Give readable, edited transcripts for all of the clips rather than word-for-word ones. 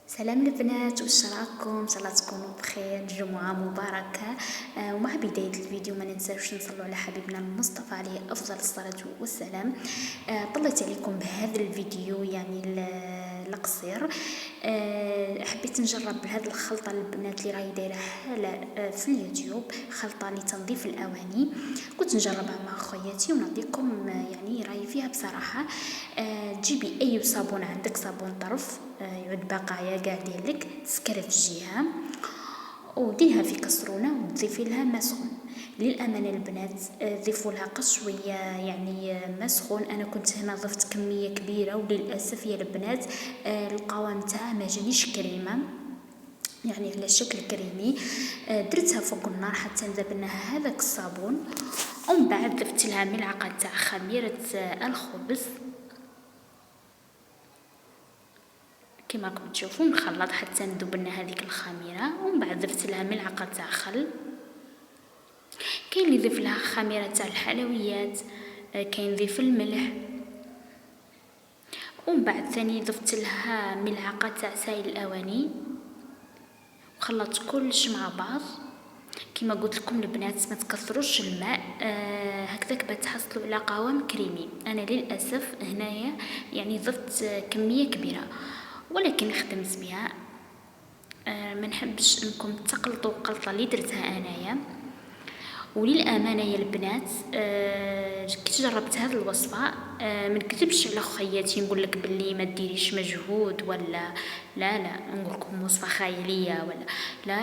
سلام البنات، واش راكم؟ ان شاء الله تكونوا بخير. جمعه مباركه. ومع بدايه الفيديو ما ننساوش نصلوا على حبيبنا المصطفى عليه افضل الصلاه والسلام. طلعت عليكم بهذا الفيديو يعني القصير. حبيت نجرب هذه الخلطه للبنات اللي راهي دايره حاله في اليوتيوب، خلطه لتنظيف الاواني. كنت نجربها مع خوياتي ونعطيكم يعني رايي فيها بصراحه. تجيبي اي صابون عندك، صابون طرف يعود بقايا قاع ديالك، تسكري في جهه وديرها في كسرونه وتضيفي لها ماء سخون. للامانه البنات ضيفوا لها قشويه يعني ماء سخون. انا كنت هنا ضفت كميه كبيره وللاسف يا البنات القوام تاعها ما جانيش كريمه، يعني على شكل كريمي. درتها فوق النار حتى ذبناها هذاك الصابون، ومن بعد ضفت لها ملعقه تاع خميره الخبز كما راكم تشوفوا. نخلط حتى نذوب لنا هذيك الخميره، ومن بعد ضفت لها ملعقه تاع خل. كاين اللي يضيف لها خميره تاع الحلويات، كاين يضيف الملح. ومن بعد ثاني ضفت لها ملعقه تاع سائل الاواني، وخلطت كلش مع بعض. كما قلت لكم البنات ما تكثروش الماء، هكذاك بتحصلوا على قوام كريمي. انا للاسف هنايا يعني ضفت كميه كبيره، ولكن خدمت بها. ما نحبش انكم تقلطوا القلطه اللي درتها انايا. وللامانه يا البنات كي جربت هذه الوصفه ما نكذبش على خياتي نقول لك باللي ما ديريش مجهود ولا لا نقول لكم وصفه خياليه ولا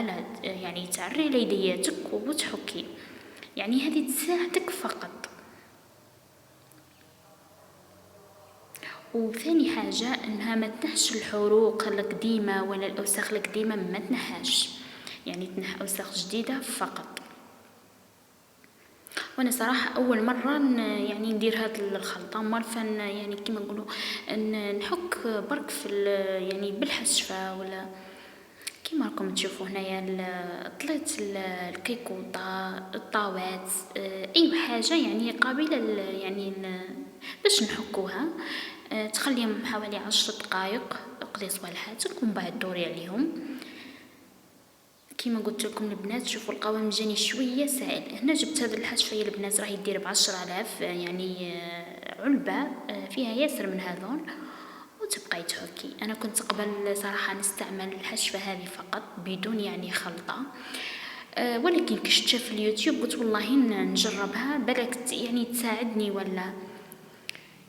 لا يعني تعري ليدياتك وتحكي، يعني هذه تساعدك فقط. وثاني حاجه انها ما تنحش الحروق القديمه ولا الاوساخ القديمه، ما تنحاش، يعني تنح اوساخ جديده فقط. وانا صراحه اول مره يعني ندير هذه الخلطه، مرفن يعني كما نقولوا نحك برك في يعني بالحشفه ولا كما راكم تشوفوا هنايا. طليت الكيكوطه، الطاوات، اي حاجه يعني قابله يعني باش نحكوها. تخليهم حوالي 10 دقائق، قضي صوالحاتك ومن بعد دوري عليهم. كما قلت لكم البنات شوفوا القوام جاني شويه سائل. هنا جبت هذه الحشفه يا البنات راهي دير ب10,000 يعني علبه، فيها ياسر من هذول وتبقاي تحكي. انا كنت قبل صراحه نستعمل الحشفه هذه فقط بدون يعني خلطه، ولكن كي شفتها في اليوتيوب قلت والله نجربها بالك يعني تساعدني، ولا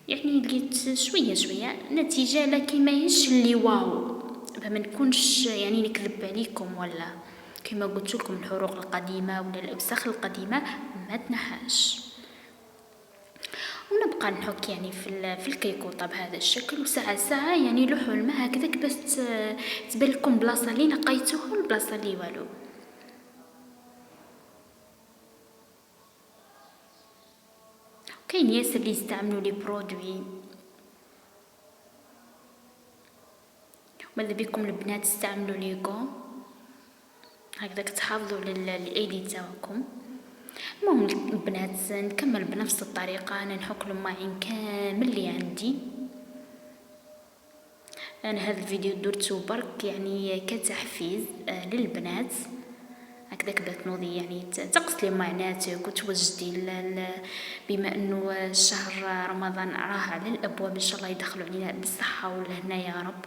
يعني لقيت شويه نتيجه، لكن ما هيش اللي واو. فما نكونش يعني نكذب عليكم، ولا كما قلت لكم الحروق القديمه ولا الاوساخ القديمه ما تنحاش. ونبقى نحك يعني في الكيكوطه بهذا الشكل، وساعه يعني لوحوا الماء هكذاك باش تبان لكم بلاصه اللي نقيتوها والبلاصه اللي والو. كاين ياسر اللي يستعملوا لي برودوي. ماذا بكم البنات تستعملوا ليكو هكذاك تحافظوا للايدي تاعكم. المهم البنات نكمل بنفس الطريقه. انا نحك الماعين كامل اللي عندي. انا هذا الفيديو درته برك يعني كتحفيز للبنات، هكذاك بتنوضي يعني تقصلي معناتك وتوجدي بما انه شهر رمضان راه على الابواب، ان شاء الله يدخلوا علينا بالصحه والهنا يا رب.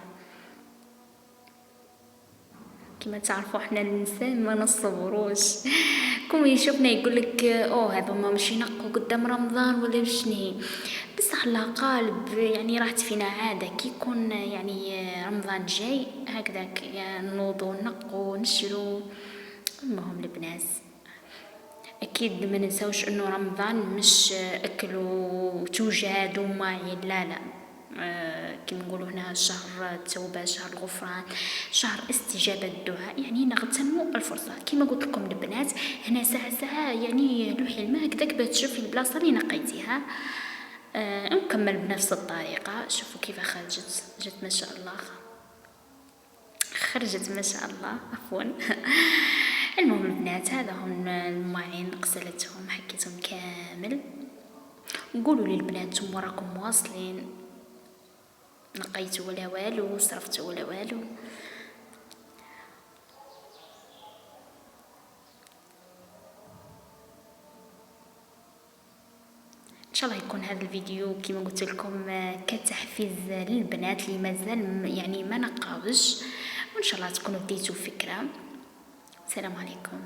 كما تعرفوا احنا الانسان ما نصبروش كم يشوفنا يقول لك هذا ما مش ينقوا قدام رمضان ولا شنو، بصح الله قالب يعني راحت فينا عاده كي يكون يعني رمضان جاي هكذاك يعني نوضوا نقوا نشرو. المهم البنات اكيد ما ننساوش انه رمضان مش اكل وتوجاد وماعين، لا كما نقولوا هنا شهر التوبه، شهر الغفران، شهر استجابه الدعاء، يعني نغتنموا الفرصه. كما قلت لكم البنات هنا ساعه يعني لوحي الماء هكذاك باش تشوفي البلاصه اللي نقيتيها. نكمل بنفس الطريقه. شوفوا كيف خرجت، جت ما شاء الله، خرجت ما شاء الله عفوا المهم البنات هذا هم الماعين، غسلتهم حكيتهم كامل. قولوا لي البنات نتوما راكم واصلين، نقيتوا ولا والو، صرفتوا ولا والو؟ شاء الله يكون هذا الفيديو كما قلت لكم كتحفيز للبنات اللي مازال يعني ما نقاوش، وان شاء الله تكونوا ديتوا فكرة. السلام عليكم.